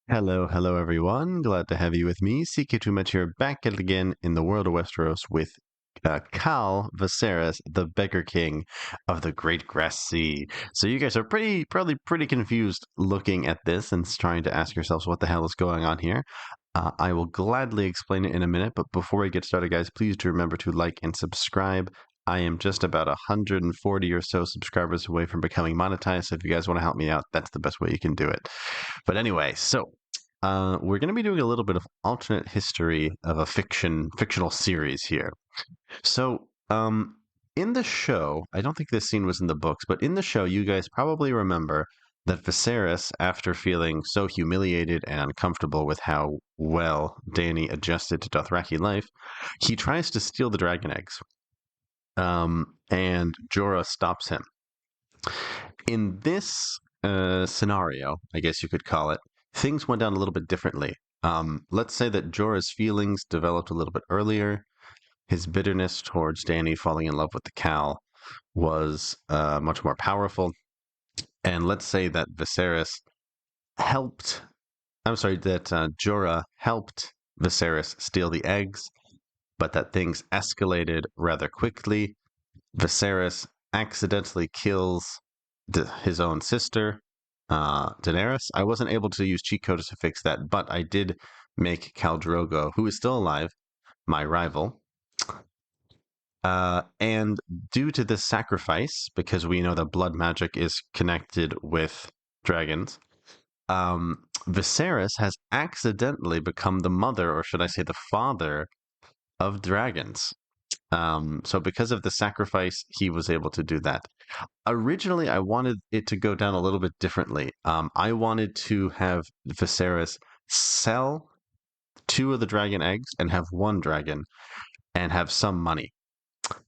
Hello everyone. Glad to have you with me. CK2 AGOT here, back at it again in the world of Westeros with Khal Viserys, the Beggar King of the Great Grass Sea. So you guys are probably pretty confused looking at this and trying to ask yourselves what the hell is going on here. I will gladly explain it in a minute, but before we get started, guys, please do remember to like and subscribe. I am just about 140 or so subscribers away from becoming monetized, so if you guys want to help me out, that's the best way you can do it. But anyway, we're going to be doing a little bit of alternate history of a fictional series here. So, in the show, I don't think this scene was in the books, but in the show, you guys probably remember that Viserys, after feeling so humiliated and uncomfortable with how well Dany adjusted to Dothraki life, he tries to steal the dragon eggs. And Jorah stops him. In this scenario, I guess you could call it, things went down a little bit differently. Let's say that Jorah's feelings developed a little bit earlier. His bitterness towards Dany falling in love with the Khal was much more powerful. And let's say that Jorah helped Viserys steal the eggs, but that things escalated rather quickly. Viserys accidentally kills his own sister, Daenerys. I wasn't able to use cheat codes to fix that, but I did make Khal Drogo, who is still alive, my rival. And due to this sacrifice, because we know that blood magic is connected with dragons, Viserys has accidentally become the mother, or should I say the father, of dragons. So because of the sacrifice, he was able to do that. Originally, I wanted it to go down a little bit differently. I wanted to have Viserys sell 2 of the dragon eggs and have 1 dragon and have some money.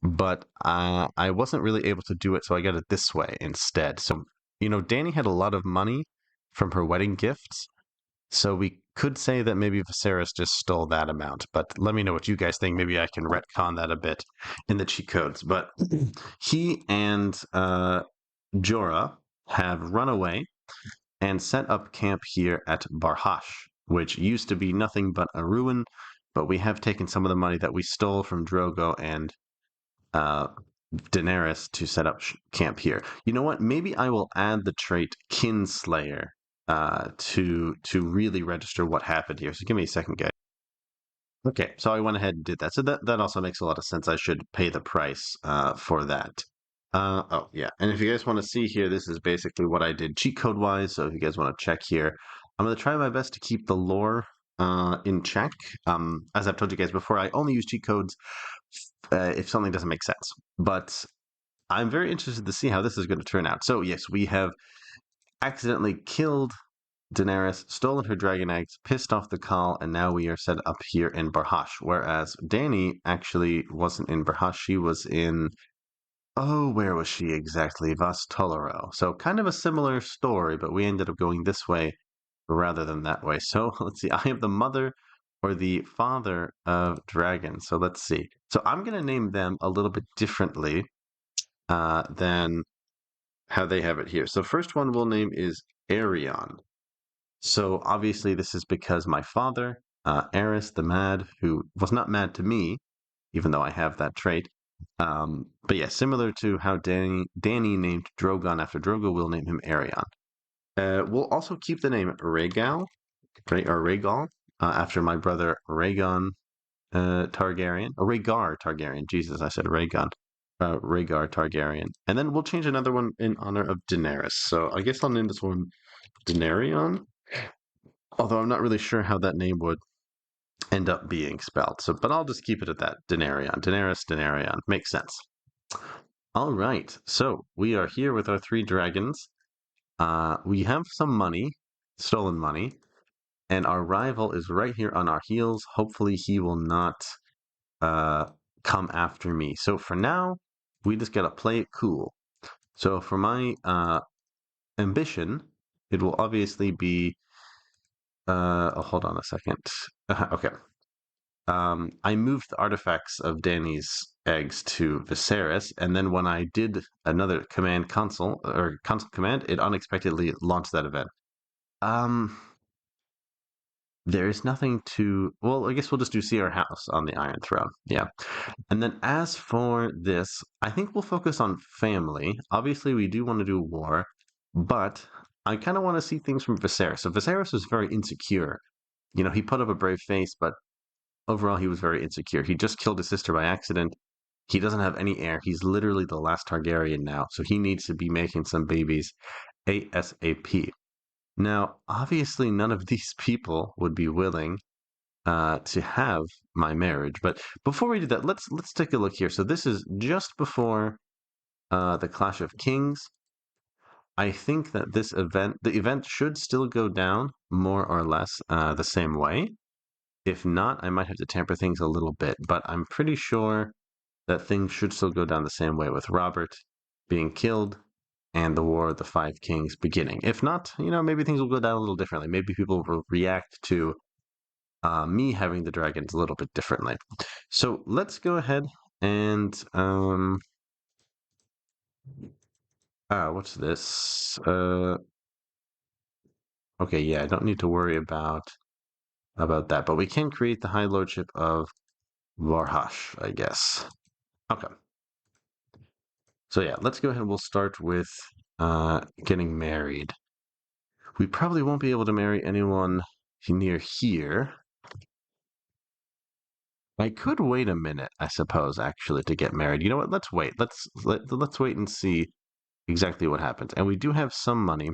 But I wasn't really able to do it, so I got it this way instead. So, Dany had a lot of money from her wedding gifts, so we could say that maybe Viserys just stole that amount. But let me know what you guys think. Maybe I can retcon that a bit in the cheat codes. But he and Jorah have run away and set up camp here at Bahash, which used to be nothing but a ruin, but we have taken some of the money that we stole from Drogo and Daenerys to set up camp here. You know what? Maybe I will add the trait Kinslayer to really register what happened here. So give me a second, guys. Okay, so I went ahead and did that. So that also makes a lot of sense. I should pay the price for that. Oh, yeah. And if you guys want to see here, this is basically what I did cheat code wise. So if you guys want to check here, I'm going to try my best to keep the lore in check. As I've told you guys before, I only use cheat codes if something doesn't make sense. But I'm very interested to see how this is going to turn out. So, yes, we have accidentally killed Daenerys, stolen her dragon eggs, pissed off the Khal, and now we are set up here in Bahash. Whereas Dany actually wasn't in Bahash, she was in. Oh, where was she exactly? Vastolero. So kind of a similar story, but we ended up going this way rather than that way. So let's see. I am the mother or the father of dragons. So let's see. So I'm going to name them a little bit differently than how they have it here. So first one we'll name is Aerion. So obviously this is because my father, Aerys the Mad, who was not mad to me, even though I have that trait. But yeah, similar to how Dany named Drogon after Drogo, we'll name him Aerion. We'll also keep the name Rhaegal, right, or Rhaegal, after my brother Rhaegon Targaryen, or Rhaegar Targaryen. Jesus, I said Rhaegon. Rhaegar Targaryen. And then we'll change another one in honor of Daenerys. So I guess I'll name this one Daenarion. Although I'm not really sure how that name would end up being spelled. So, but I'll just keep it at that. Daenerys, Daenarion. Makes sense. All right. So we are here with our 3 dragons. We have some money, stolen money, and our rival is right here on our heels. Hopefully he will not come after me. So for now, we just gotta play it cool. So for my ambition, it will obviously be. Hold on a second. Okay. I moved the artifacts of Dany's eggs to Viserys, and then when I did another console command, it unexpectedly launched that event. Um, there is nothing to. Well, I guess we'll just do see our house on the Iron Throne. Yeah. And then as for this, I think we'll focus on family. Obviously, we do want to do war, but I kind of want to see things from Viserys. So Viserys was very insecure. You know, he put up a brave face, but overall he was very insecure. He just killed his sister by accident. He doesn't have any heir. He's literally the last Targaryen now, so he needs to be making some babies ASAP. Now, obviously, none of these people would be willing to have my marriage. But before we do that, let's take a look here. So this is just before the Clash of Kings. I think that the event should still go down more or less the same way. If not, I might have to tamper things a little bit, but I'm pretty sure that things should still go down the same way with Robert being killed and the War of the Five Kings beginning. If not, you know, maybe things will go down a little differently. Maybe people will react to me having the dragons a little bit differently. So let's go ahead and what's this? Okay, yeah, I don't need to worry about that, but we can create the High Lordship of Bahash, I guess. Okay. So yeah, let's go ahead and we'll start with getting married. We probably won't be able to marry anyone near here. I could wait a minute, I suppose, actually, to get married. You know what? Let's wait. Let's wait and see exactly what happens. And we do have some money.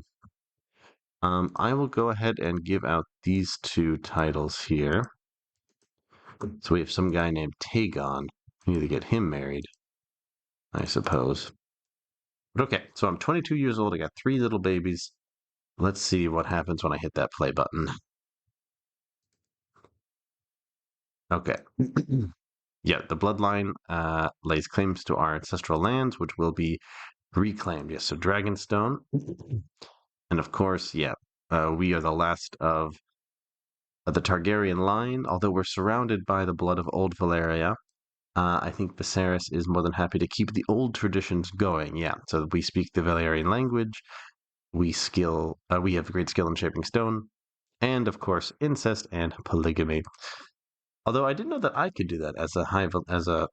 I will go ahead and give out these two titles here. So we have some guy named Tagon. We need to get him married, I suppose. But okay, so I'm 22 years old. I got 3 little babies. Let's see what happens when I hit that play button. Okay. Yeah, the bloodline lays claims to our ancestral lands, which will be reclaimed. Yes, so Dragonstone. And of course, yeah, we are the last of the Targaryen line, although we're surrounded by the blood of old Valyria. I think Viserys is more than happy to keep the old traditions going. Yeah, so we speak the Valyrian language. We have great skill in shaping stone, and of course, incest and polygamy. Although I didn't know that I could do that as a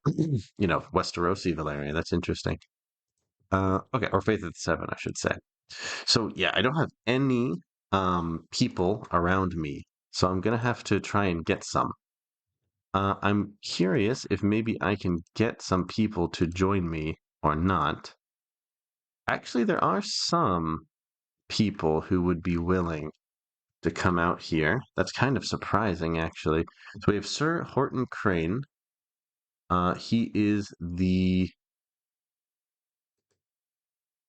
you know, Westerosi Valyrian. That's interesting. Okay, or Faith of the Seven, I should say. So yeah, I don't have any people around me, so I'm gonna have to try and get some. I'm curious if maybe I can get some people to join me or not. Actually, there are some people who would be willing to come out here. That's kind of surprising, actually. So we have Sir Horton Crane. He is the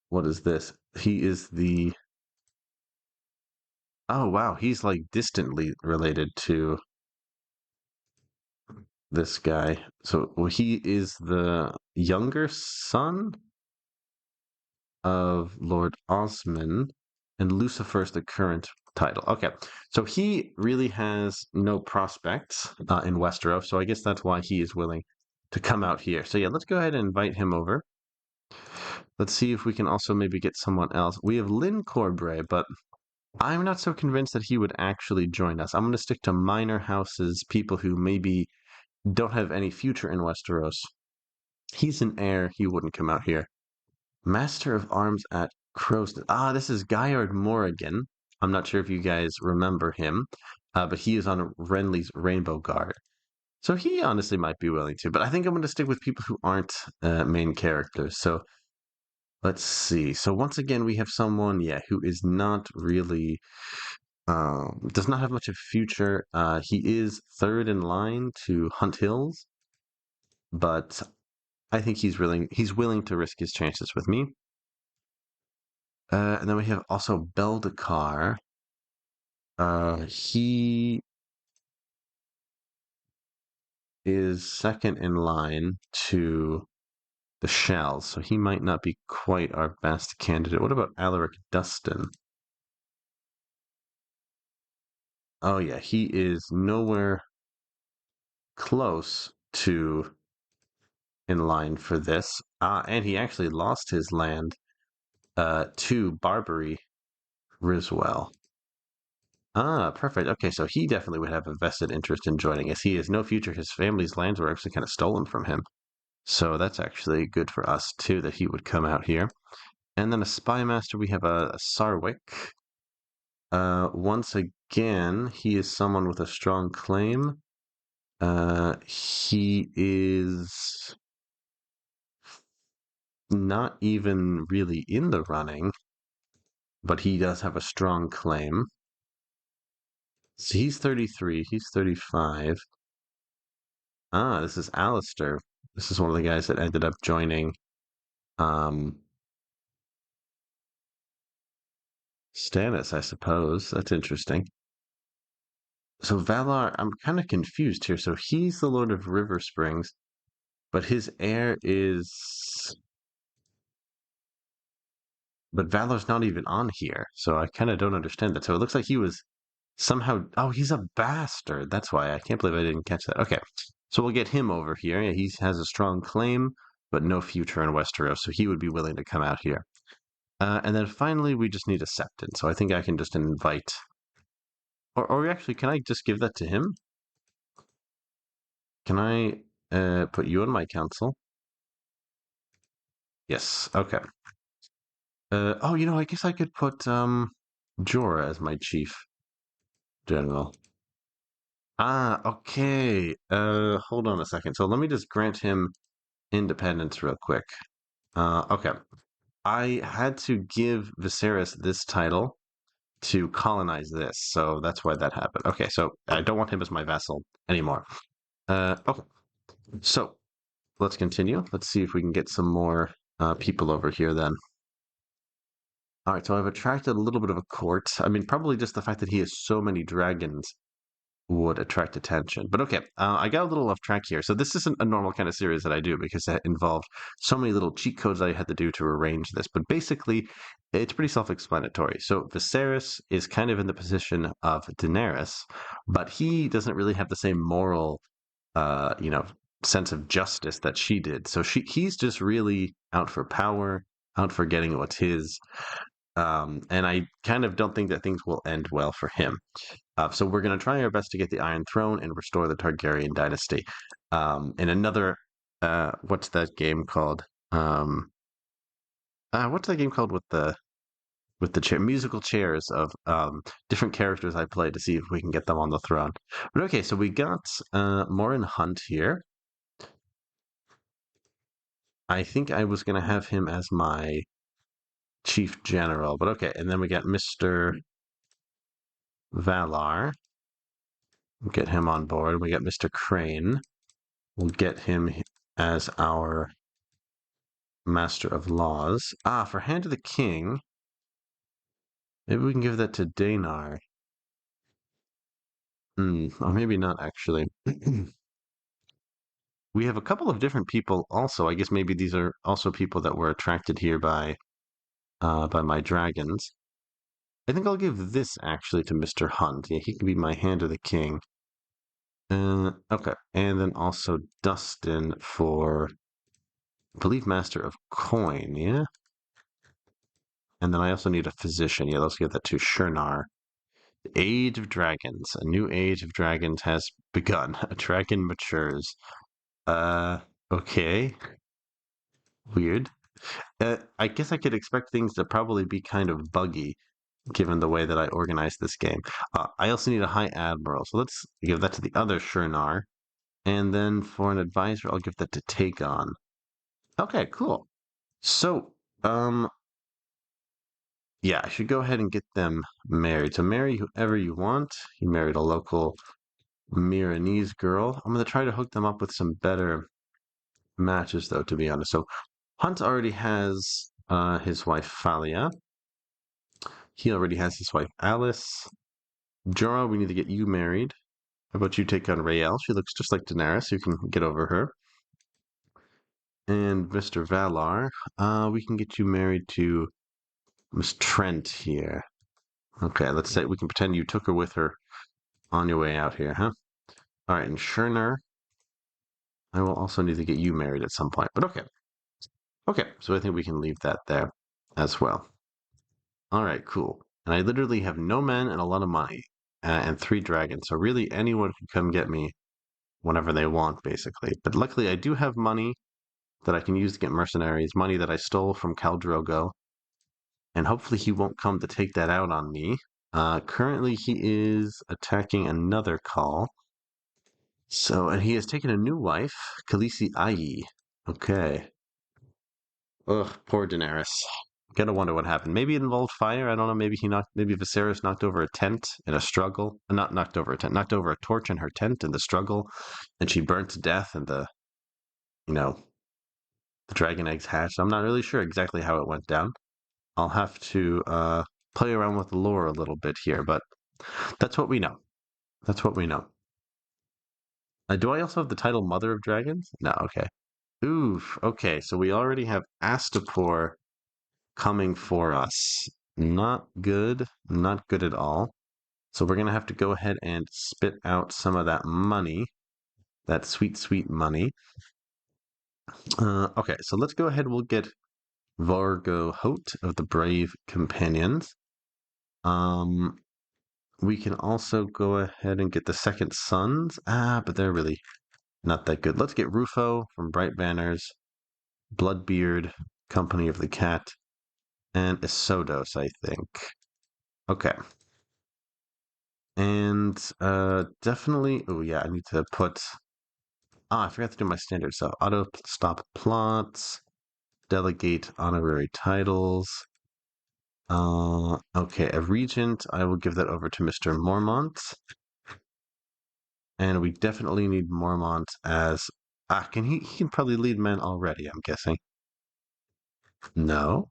what is this? He is the oh wow, he's like distantly related to this guy. So well, he is the younger son of Lord Osman, and Lucifer's the current title. Okay, so he really has no prospects in Westeros, so I guess that's why he is willing to come out here. So yeah, let's go ahead and invite him over. Let's see if we can also maybe get someone else. We have Lynn Corbray, but I'm not so convinced that he would actually join us. I'm going to stick to minor houses, people who maybe don't have any future in Westeros. He's an heir. He wouldn't come out here. Master of Arms at Crowston. Ah, this is Guyard Morrigan. I'm not sure if you guys remember him, but he is on Renly's Rainbow Guard. So he honestly might be willing to, but I think I'm going to stick with people who aren't main characters. So let's see. So once again, we have someone, yeah, who is not really, does not have much of a future. He is third in line to Hunt Hills, but I think he's willing to risk his chances with me. And then we have also Beldakar. He is second in line to the Shells, so he might not be quite our best candidate. What about Alaric Dustin? Oh yeah, he is nowhere close to in line for this. And he actually lost his land to Barbary Riswell. Ah, perfect. Okay, so he definitely would have a vested interest in joining us. He has no future. His family's lands were actually kind of stolen from him. So that's actually good for us, too, that he would come out here. And then a spy master, we have a Sarwick. Once again, he is someone with a strong claim. He is not even really in the running, but he does have a strong claim. So he's 33, he's 35. Ah, this is Alistair. This is one of the guys that ended up joining um, Stannis, I suppose. That's interesting. So Valar, I'm kind of confused here. So he's the Lord of River Springs, but his heir is. But Valar's not even on here, so I kind of don't understand that. So it looks like he was somehow. Oh, he's a bastard. That's why I can't believe I didn't catch that. Okay, so we'll get him over here. Yeah, he has a strong claim, but no future in Westeros, so he would be willing to come out here. And then finally, we just need a septon. So I think I can just invite. Or actually, can I just give that to him? Can I put you on my council? Yes. Okay. Oh, I guess I could put Jorah as my chief general. Ah, okay. Hold on a second. So let me just grant him independence real quick. Okay. I had to give Viserys this title to colonize this, so that's why that happened. Okay, so I don't want him as my vassal anymore. Okay. So let's continue. Let's see if we can get some more people over here then. All right, so I've attracted a little bit of a court. I mean, probably just the fact that he has so many dragons would attract attention. But okay, I got a little off track here. So this isn't a normal kind of series that I do because it involved so many little cheat codes I had to do to arrange this. But basically, it's pretty self-explanatory. So Viserys is kind of in the position of Daenerys, but he doesn't really have the same moral, uh, you know, sense of justice that she did. So he's just really out for power, out for getting what's his. And I kind of don't think that things will end well for him. So we're going to try our best to get the Iron Throne and restore the Targaryen dynasty. In another, what's that game called? What's that game called with the musical chairs of different characters I play to see if we can get them on the throne. But okay, so we got Morin Hunt here. I think I was going to have him as my chief general, but okay. And then we got Mr. Valar. We'll get him on board. We got Mr. Crane. We'll get him as our Master of Laws. Ah, for Hand of the King, maybe we can give that to Danar. Or maybe not, actually. We have a couple of different people also. I guess maybe these are also people that were attracted here by my dragons. I think I'll give this, actually, to Mr. Hunt. Yeah, he can be my Hand of the King. Okay. And then also Dustin for, I believe, Master of Coin, yeah? And then I also need a physician. Yeah, let's give that to Shernar. Age of Dragons. A new age of dragons has begun. A dragon matures. Uh, okay. Weird. I guess I could expect things to probably be kind of buggy, given the way that I organized this game. I also need a High Admiral, so let's give that to the other Shernar. And then for an advisor, I'll give that to Takeon. Okay, cool. So, yeah, I should go ahead and get them married. So marry whoever you want. You married a local Miranese girl. I'm going to try to hook them up with some better matches, though, to be honest. So Hunt already has his wife Falia. He already has his wife Alice. Jorah, we need to get you married. How about you take on Rael? She looks just like Daenerys. You can get over her. And Mr. Valar, we can get you married to Miss Trent here. Okay, let's say we can pretend you took her with her on your way out here, huh? All right, and Sherner, I will also need to get you married at some point, but okay. Okay, so I think we can leave that there as well. All right, cool. And I literally have no men and a lot of money. and 3 dragons. So really anyone can come get me whenever they want, basically. But luckily I do have money that I can use to get mercenaries, money that I stole from Khal Drogo, and hopefully he won't come to take that out on me. Currently he is attacking another Khal. So, and he has taken a new wife, Khaleesi Ayi. Okay. Ugh, poor Daenerys. Gotta wonder what happened. Maybe it involved fire. I don't know. Maybe Viserys knocked over a tent in a struggle. Not knocked over a tent, knocked over a torch in her tent in the struggle, and she burnt to death. And you know, the dragon eggs hatched. I'm not really sure exactly how it went down. I'll have to play around with the lore a little bit here, but that's what we know. That's what we know. Do I also have the title Mother of Dragons? No. Okay. Oof. Okay. So we already have Astapor coming for us. Not good. Not good at all. So we're going to have to go ahead and spit out some of that money. That sweet, sweet money. Okay, so let's go ahead. We'll get Vargo Hote of the Brave Companions. We can also go ahead and get the Second Sons. But they're really not that good. Let's get Rufo from Bright Banners, Bloodbeard, Company of the Cat, and Isodos, I think. Okay. And definitely, oh yeah, I need to put, I forgot to do my standard stuff. Auto stop plots, delegate honorary titles. Okay, a regent, I will give that over to Mr. Mormont. And we definitely need Mormont as, he can probably lead men already, I'm guessing. No.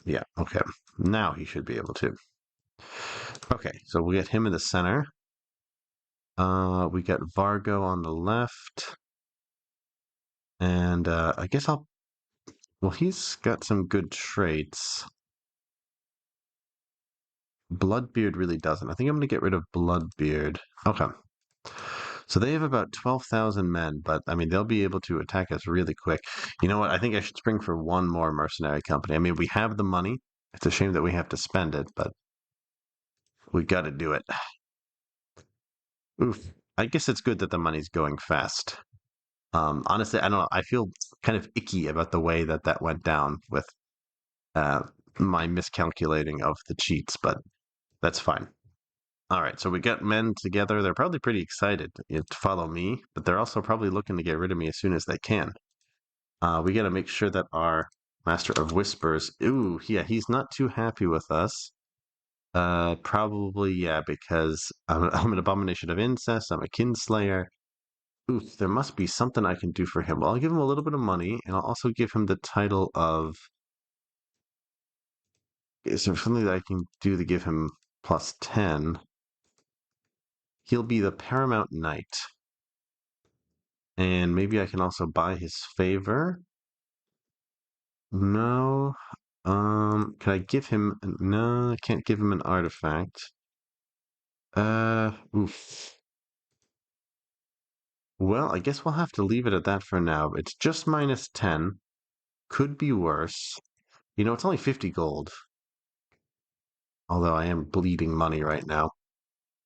Yeah, okay. Now he should be able to. Okay, so we get him in the center. We got Vargo on the left. And I guess well, he's got some good traits. Bloodbeard really doesn't. I think I'm going to get rid of Bloodbeard. Okay. So they have about 12,000 men, but I mean, they'll be able to attack us really quick. You know what? I think I should spring for one more mercenary company. I mean, we have the money. It's a shame that we have to spend it, but we got to do it. Oof. I guess it's good that the money's going fast. Honestly, I don't know. I feel kind of icky about the way that that went down with my miscalculating of the cheats, but that's fine. All right, so we got men together. They're probably pretty excited to follow me, but they're also probably looking to get rid of me as soon as they can. We got to make sure that our Master of Whispers, ooh, yeah, he's not too happy with us. Probably, yeah, because I'm an abomination of incest. I'm a kinslayer. Oof, there must be something I can do for him. Well, I'll give him a little bit of money, and I'll also give him the title of. Is there something that I can do to give him plus 10? He'll be the Paramount Knight. And maybe I can also buy his favor. No. Can I give him? No, I can't give him an artifact. Oof. Well, I guess we'll have to leave it at that for now. It's just minus 10. Could be worse. You know, it's only 50 gold. Although I am bleeding money right now.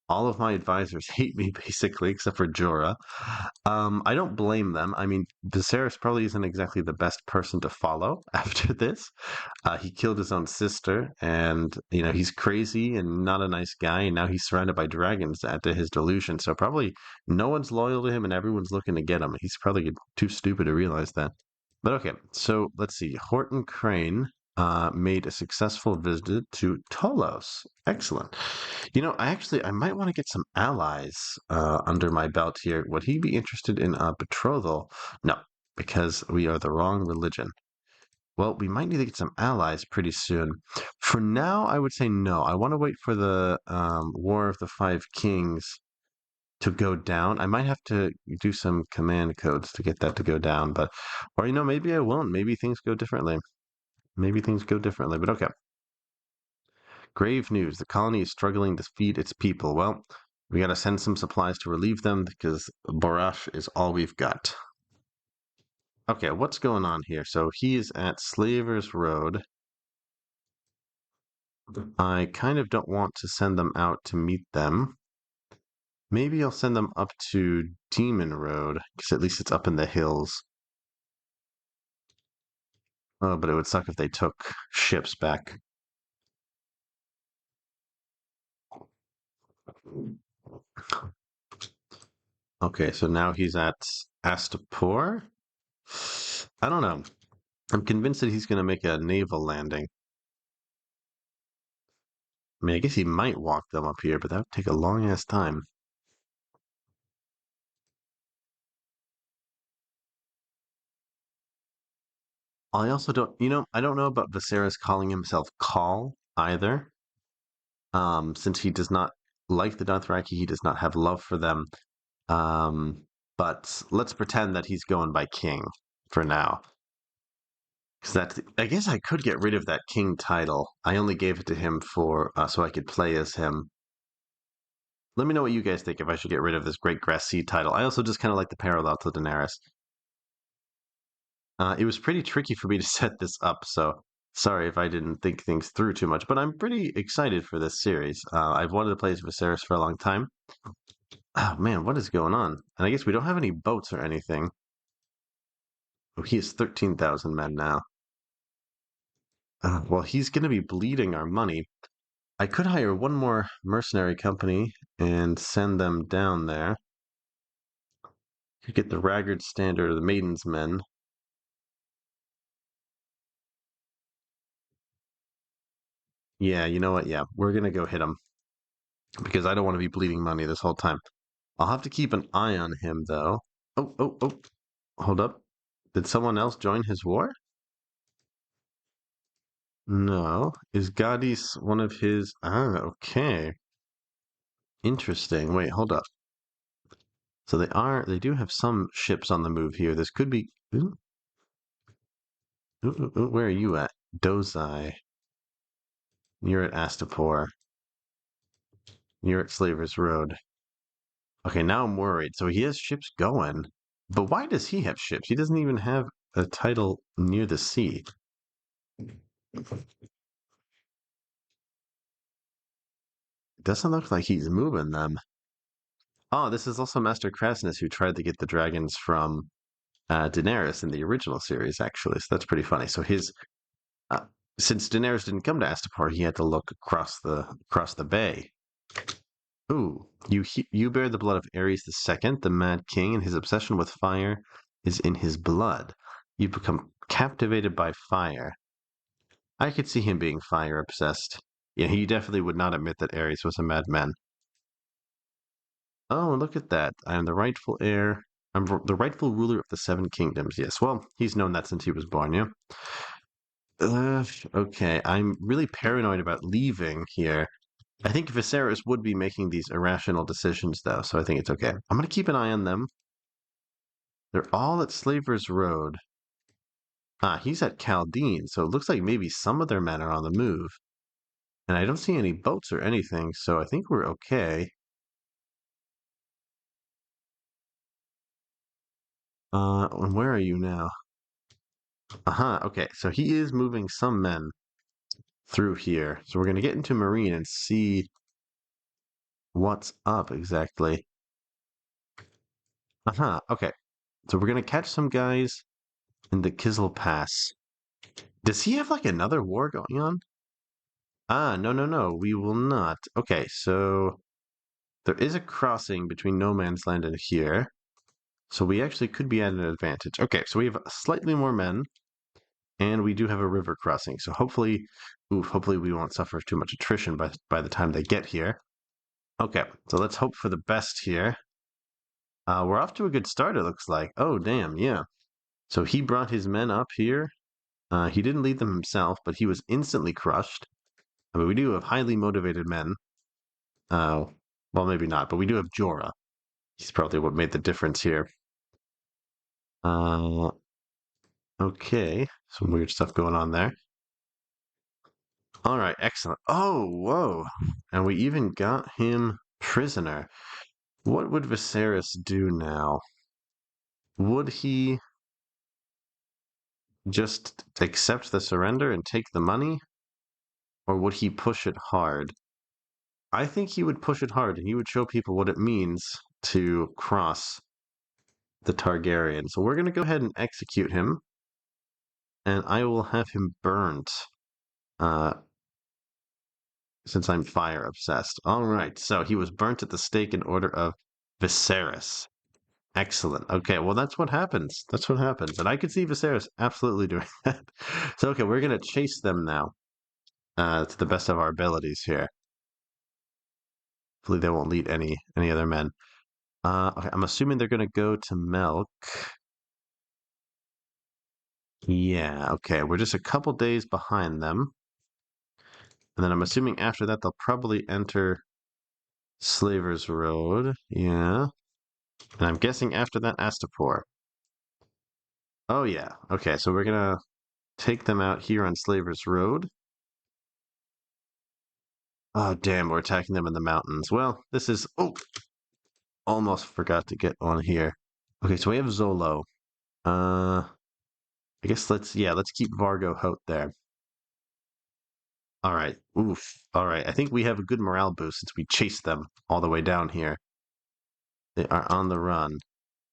All of my advisors hate me, basically, except for Jorah. I don't blame them. I mean, Viserys probably isn't exactly the best person to follow after this. He killed his own sister, and, you know, he's crazy and not a nice guy, and now he's surrounded by dragons to add to his delusion. So probably no one's loyal to him, and everyone's looking to get him. He's probably too stupid to realize that. But okay, so let's see. Horton Crane made a successful visit to Tolos. Excellent. You know, I might want to get some allies under my belt here. Would he be interested in a betrothal? No, because we are the wrong religion. Well, we might need to get some allies pretty soon. For now, I would say no. I want to wait for the War of the Five Kings to go down. I might have to do some command codes to get that to go down, but, or, you know, maybe I won't. Maybe things go differently. Maybe things go differently, but okay. Grave news. The colony is struggling to feed its people. Well, we got to send some supplies to relieve them because Bahash is all we've got. Okay, what's going on here? So he is at Slavers Road. I kind of don't want to send them out to meet them. Maybe I'll send them up to Demon Road, because at least it's up in the hills. Oh, but it would suck if they took ships back. Okay, so now he's at Astapor? I don't know. I'm convinced that he's going to make a naval landing. I mean, I guess he might walk them up here, but that would take a long ass time. I also don't, I don't know about Viserys calling himself Khal either. Since he does not like the Dothraki, he does not have love for them. Um, but let's pretend that he's going by King for now. Because I guess I could get rid of that King title. I only gave it to him for so I could play as him. Let me know what you guys think if I should get rid of this Great Grass Seed title. I also just kind of like the parallel to Daenerys. It was pretty tricky for me to set this up, so sorry if I didn't think things through too much, but I'm pretty excited for this series. I've wanted to play as Viserys for a long time. Oh man, what is going on? And I guess we don't have any boats or anything. Oh, he has 13,000 men now. Well, he's going to be bleeding our money. I could hire one more mercenary company and send them down there. Could get the Ragged Standard or the Maiden's Men. Yeah, you know what? Yeah, we're going to go hit him because I don't want to be bleeding money this whole time. I'll have to keep an eye on him, though. Oh, oh, oh. Hold up. Did someone else join his war? No. Is Gadis one of his... Ah, okay. Interesting. Wait, hold up. So they do have some ships on the move here. This could be... Ooh, ooh, ooh, where are you at? Dozai. You're at Astapor. You're at Slaver's Road. Okay, now I'm worried. So he has ships going. But why does he have ships? He doesn't even have a title near the sea. It doesn't look like he's moving them. Oh, this is also Master Krasinus who tried to get the dragons from Daenerys in the original series, actually. So that's pretty funny. So uh, since Daenerys didn't come to Astapor, he had to look across the bay. Ooh, you bear the blood of Ares the Second, the Mad King, and his obsession with fire is in his blood. You become captivated by fire. I could see him being fire obsessed. Yeah, he definitely would not admit that Ares was a madman. Oh, look at that. I am the rightful heir. I'm the rightful ruler of the Seven Kingdoms. Yes, well, he's known that since he was born, yeah? Okay, I'm really paranoid about leaving here. I think Viserys would be making these irrational decisions, though, so I think it's okay. I'm going to keep an eye on them. They're all at Slaver's Road. Ah, he's at Caldine, so it looks like maybe some of their men are on the move. And I don't see any boats or anything, so I think we're okay. And where are you now? Uh-huh, okay, so he is moving some men through here. So we're going to get into Marine and see what's up exactly. Uh-huh, okay. So we're going to catch some guys in the Kizil Pass. Does he have like another war going on? Ah, no, no, no, we will not. Okay, so there is a crossing between No Man's Land and here. So we actually could be at an advantage. Okay, so we have slightly more men, and we do have a river crossing. So hopefully we won't suffer too much attrition by the time they get here. Okay, so let's hope for the best here. We're off to a good start, it looks like. Oh, damn, yeah. So he brought his men up here. He didn't lead them himself, but he was instantly crushed. I mean, we do have highly motivated men. Uh, well, maybe not, but we do have Jorah. He's probably what made the difference here. Uh, okay, some weird stuff going on there. All right, excellent. Oh, whoa. And we even got him prisoner. What would Viserys do now? Would he just accept the surrender and take the money? Or would he push it hard? I think he would push it hard and he would show people what it means to cross the Targaryen. So we're going to go ahead and execute him, and I will have him burnt uh, since I'm fire obsessed. All right, so he was burnt at the stake in order of Viserys. Excellent. Okay, well, that's what happens. That's what happens. And I could see Viserys absolutely doing that. So, okay, we're going to chase them now to the best of our abilities here. Hopefully they won't lead any other men. Okay, I'm assuming they're going to go to Milk. Yeah, okay. We're just a couple days behind them. And then I'm assuming after that they'll probably enter Slaver's Road. Yeah. And I'm guessing after that Astapor. Oh, yeah. Okay, so we're going to take them out here on Slaver's Road. Oh, damn, we're attacking them in the mountains. Well, this is... Oh! Almost forgot to get on here. Okay, so we have Zolo. I guess let's keep Vargo Hoat there. All right. Oof. All right. I think we have a good morale boost since we chased them all the way down here. They are on the run.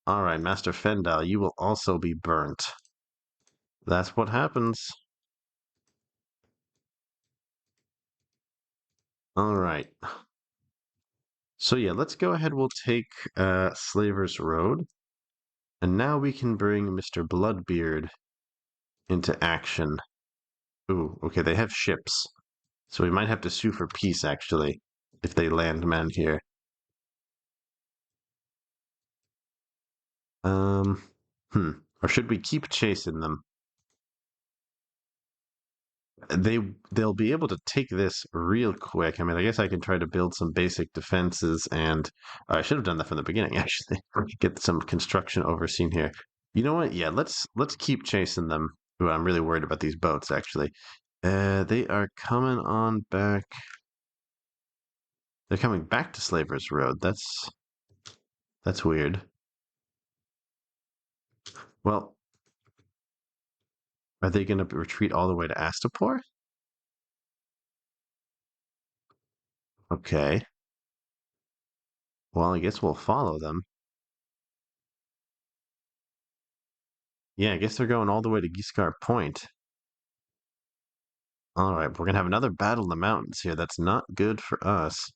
All right, Master Fendal, you will also be burnt. That's what happens. All right. So yeah, let's go ahead. We'll take Slaver's Road. And now we can bring Mr. Bloodbeard into action. Ooh, okay, they have ships. So we might have to sue for peace, actually, if they land men here. Um, Or should we keep chasing them? They'll be able to take this real quick. I mean, I guess I can try to build some basic defenses, and I should have done that from the beginning, actually. Get some construction overseen here. You know what? Yeah, let's keep chasing them. Ooh, I'm really worried about these boats, actually. They are coming on back. They're coming back to Slaver's Road. That's weird. Well, are they going to retreat all the way to Astapor? Okay. Well, I guess we'll follow them. Yeah, I guess they're going all the way to Ghiscari Point. All right, we're gonna have another battle in the mountains here. That's not good for us.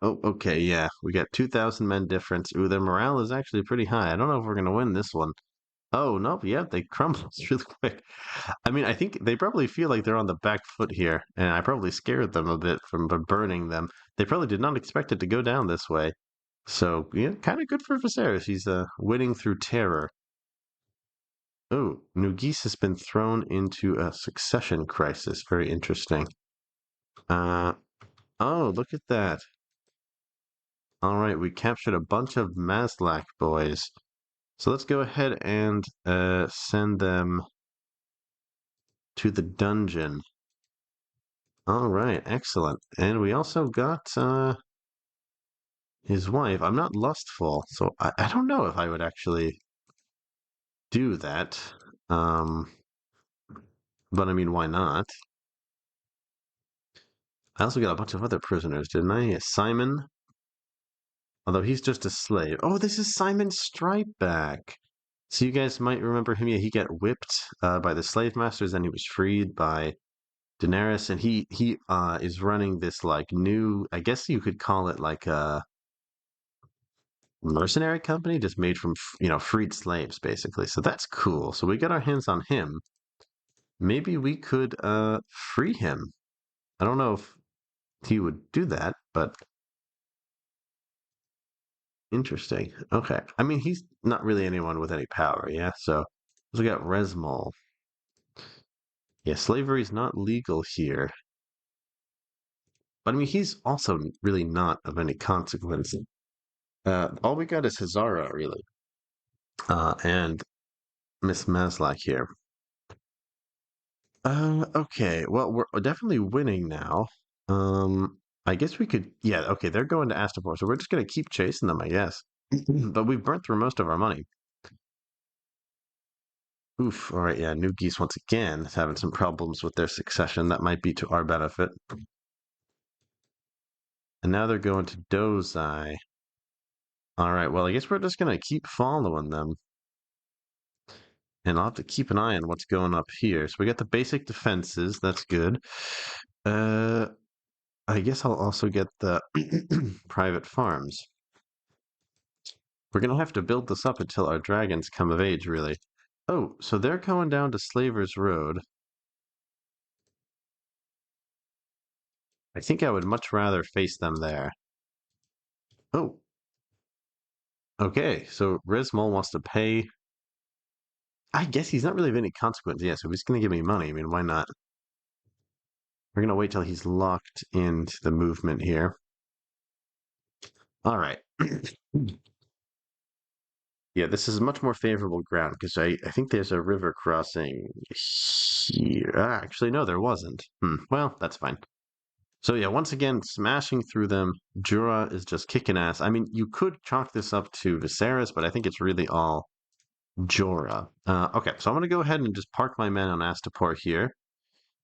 Oh, okay, yeah. We got 2,000 men difference. Ooh, their morale is actually pretty high. I don't know if we're gonna win this one. Oh, nope, yeah, they crumbled really quick. I mean, I think they probably feel like they're on the back foot here, and I probably scared them a bit from burning them. They probably did not expect it to go down this way. So, yeah, kind of good for Viserys. He's winning through terror. Oh, Nugis has been thrown into a succession crisis. Very interesting. Uh, oh, look at that. All right, we captured a bunch of Maslak boys. So let's go ahead and send them to the dungeon. All right, excellent. And we also got his wife. I'm not lustful, so I don't know if I would actually do that. Um, but I mean, why not? I also got a bunch of other prisoners, didn't I? Simon, although he's just a slave. Oh, this is Simon Stripeback. So you guys might remember him. Yeah, he got whipped by the slave masters, and he was freed by Daenerys, and he is running this like new. I guess you could call it like a mercenary company, just made from freed slaves, basically. So that's cool. So we got our hands on him. Maybe we could free him. I don't know if he would do that, but interesting. Okay. I mean, he's not really anyone with any power, yeah? So we got Resmol. Yeah, slavery is not legal here. But I mean, he's also really not of any consequence. All we got is Hazara, really. And Miss Maslak here. Okay. Well, we're definitely winning now. I guess we could. Yeah. Okay. They're going to Astapor, so we're just gonna keep chasing them, I guess. But we've burnt through most of our money. Oof. All right. Yeah. New Geese once again is having some problems with their succession. That might be to our benefit. And now they're going to Dozai. All right. Well, I guess we're just going to keep following them. And I'll have to keep an eye on what's going up here. So we got the basic defenses. That's good. Uh, I guess I'll also get the private farms. We're going to have to build this up until our dragons come of age, really. Oh, so they're going down to Slaver's Road. I think I would much rather face them there. Oh, okay. So Resmol wants to pay. I guess he's not really of any consequence. Yeah, so he's going to give me money. I mean, why not? We're going to wait till he's locked into the movement here. All right. Yeah, this is much more favorable ground because I think there's a river crossing here. Actually, no, there wasn't. Well, that's fine. So yeah, once again, smashing through them. Jura is just kicking ass. I mean, you could chalk this up to Viserys, but I think it's really all Jorah. Okay, so I'm going to go ahead and just park my men on Astapor here.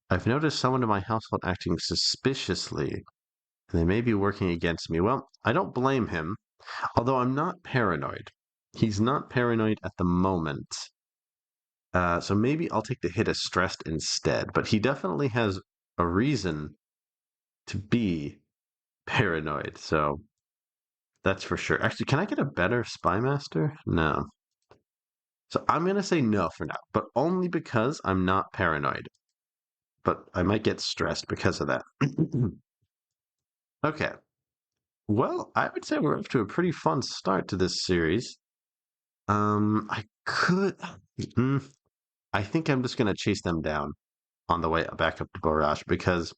I've noticed someone in my household acting suspiciously, and they may be working against me. Well, I don't blame him, although I'm not paranoid. He's not paranoid at the moment. So maybe I'll take the hit as stressed instead. But he definitely has a reason to be paranoid. So that's for sure. Actually, can I get a better spy master? No. So I'm going to say no for now, but only because I'm not paranoid. But I might get stressed because of that. Okay. Well, I would say we're up to a pretty fun start to this series. I could. Mm, I think I'm just going to chase them down on the way back up to Bahash because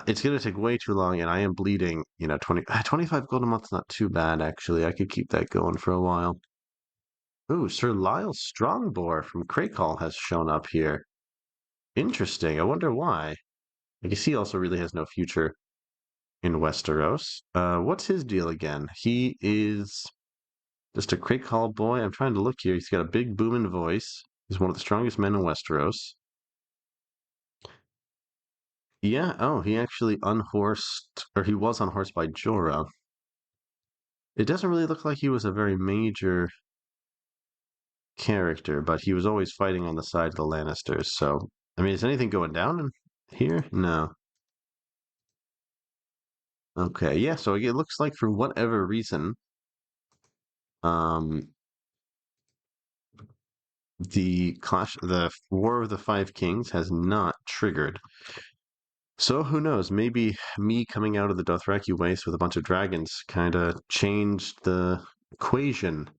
it's going to take way too long and I am bleeding. 25 gold a month's not too bad, actually. I could keep that going for a while. Ooh, Sir Lyle Strongbore from Crakehall has shown up here. Interesting. I wonder why. I guess he also really has no future in Westeros. What's his deal again? He is just a Crakehall boy. I'm trying to look here. He's got a big booming voice. He's one of the strongest men in Westeros. Yeah, oh, he actually unhorsed, or he was unhorsed by Jorah. It doesn't really look like he was a very major character, but he was always fighting on the side of the Lannisters. So, I mean, is anything going down in here? No. Okay, yeah, so it looks like for whatever reason, um, the War of the Five Kings has not triggered. So who knows? Maybe me coming out of the Dothraki waste with a bunch of dragons kind of changed the equation.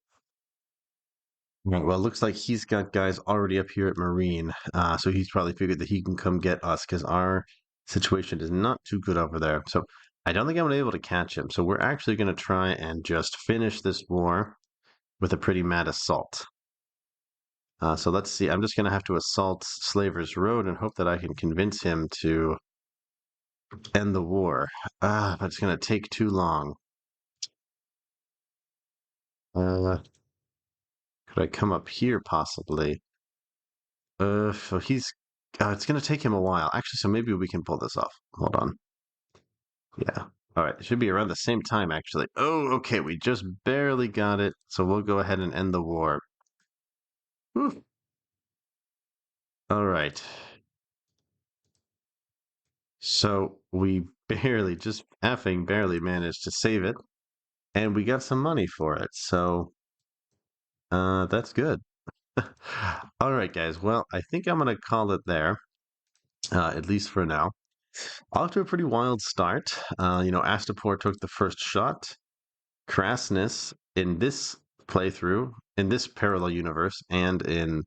Right, well, it looks like he's got guys already up here at Marine, so he's probably figured that he can come get us because our situation is not too good over there. So I don't think I'm going to be able to catch him. So we're actually going to try and just finish this war with a pretty mad assault. So let's see. I'm just going to have to assault Slaver's Road and hope that I can convince him to end the war. But it's going to take too long. Could I come up here possibly? So he's. It's going to take him a while. Actually, so maybe we can pull this off. Hold on. Yeah. All right. It should be around the same time, actually. Oh, okay. We just barely got it. So we'll go ahead and end the war. Whew. All right. So we barely, just effing barely managed to save it. And we got some money for it. So that's good. All right, guys. Well, I think I'm going to call it there, at least for now. Off to a pretty wild start. Astapor took the first shot. Crassness in this playthrough, in this parallel universe, and in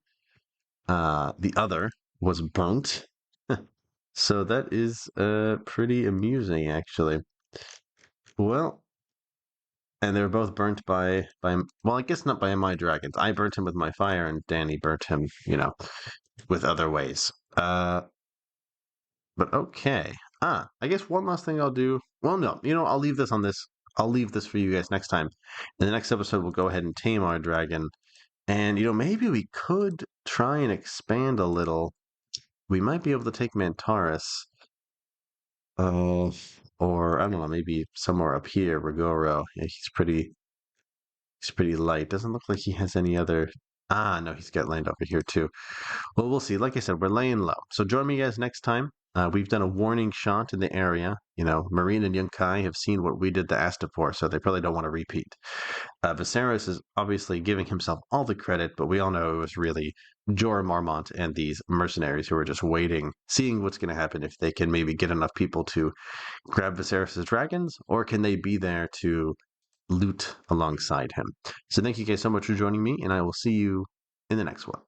the other was burnt. So that is pretty amusing, actually. Well, and they were both burnt by well, I guess not by my dragons. I burnt him with my fire, and Danny burnt him, with other ways. But okay. I guess one last thing I'll do. Well, no, I'll leave this on this. I'll leave this for you guys next time. In the next episode, we'll go ahead and tame our dragon And, maybe we could try and expand a little. We might be able to take Mantaris. Uh, or, I don't know, maybe somewhere up here, Rigoro. Yeah, he's pretty light. Doesn't look like he has any other. Ah, no, he's got land over here too. Well, we'll see. Like I said, we're laying low. So join me guys next time. We've done a warning shot in the area. Marine and Yunkai have seen what we did to Astapor, so they probably don't want to repeat. Viserys is obviously giving himself all the credit, but we all know it was really Jorah Mormont and these mercenaries who are just waiting, seeing what's going to happen, if they can maybe get enough people to grab Viserys' dragons, or can they be there to loot alongside him. So thank you guys so much for joining me, and I will see you in the next one.